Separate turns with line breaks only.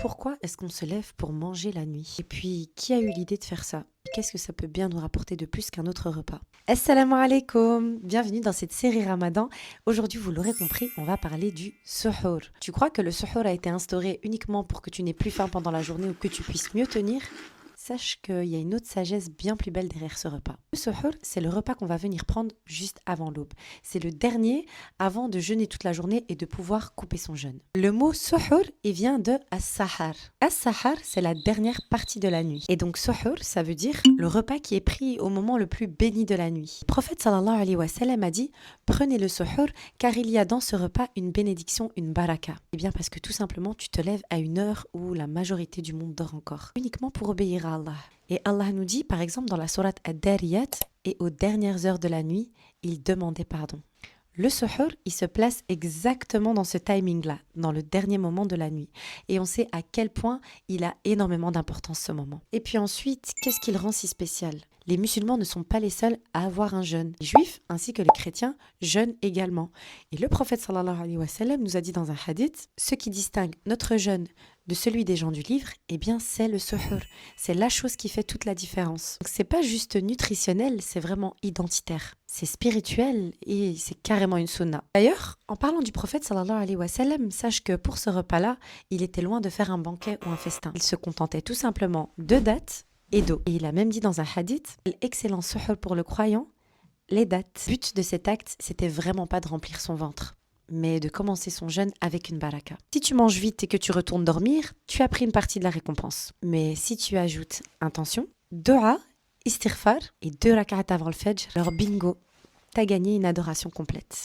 Pourquoi est-ce qu'on se lève pour manger la nuit? Et puis, qui a eu l'idée de faire ça? Qu'est-ce que ça peut bien nous rapporter de plus qu'un autre repas? Assalamu alaikum! Bienvenue dans cette série Ramadan. Aujourd'hui, vous l'aurez compris, on va parler du suhoor. Tu crois que le suhoor a été instauré uniquement pour que tu n'aies plus faim pendant la journée ou que tu puisses mieux tenir? Sache qu'il y a une autre sagesse bien plus belle derrière ce repas. Le suhoor, c'est le repas qu'on va venir prendre juste avant l'aube. C'est le dernier avant de jeûner toute la journée et de pouvoir couper son jeûne. Le mot suhoor, il vient de as-sahar. As-sahar, c'est la dernière partie de la nuit. Et donc suhoor, ça veut dire le repas qui est pris au moment le plus béni de la nuit. Le prophète sallallahu alayhi wa sallam a dit « Prenez le suhoor car il y a dans ce repas une bénédiction, une baraka. » Eh bien parce que tout simplement, tu te lèves à une heure où la majorité du monde dort encore. Uniquement pour obéir à Allah. Et Allah nous dit, par exemple, dans la sourate Ad-Dariyat, et aux dernières heures de la nuit, il demandait pardon. Le suhoor, il se place exactement dans ce timing-là, dans le dernier moment de la nuit. Et on sait à quel point il a énormément d'importance ce moment. Et puis ensuite, qu'est-ce qui le rend si spécial? Les musulmans ne sont pas les seuls à avoir un jeûne. Les juifs ainsi que les chrétiens jeûnent également. Et le prophète sallallahu alayhi wa sallam nous a dit dans un hadith, ce qui distingue notre jeûne de celui des gens du livre, eh bien c'est le suhoor. C'est la chose qui fait toute la différence. Donc c'est pas juste nutritionnel, c'est vraiment identitaire. C'est spirituel et c'est carrément une sunna. D'ailleurs, en parlant du prophète sallallahu alayhi wa sallam, sache que pour ce repas-là, il était loin de faire un banquet ou un festin. Il se contentait tout simplement de dattes et d'eau. Et il a même dit dans un hadith, l'excellent suhoor pour le croyant, les dattes. Le but de cet acte, c'était vraiment pas de remplir son ventre, mais de commencer son jeûne avec une baraka. Si tu manges vite et que tu retournes dormir, tu as pris une partie de la récompense. Mais si tu ajoutes intention, dua, istighfar et 2 rak'at avant le fajr, alors bingo, t'as gagné une adoration complète.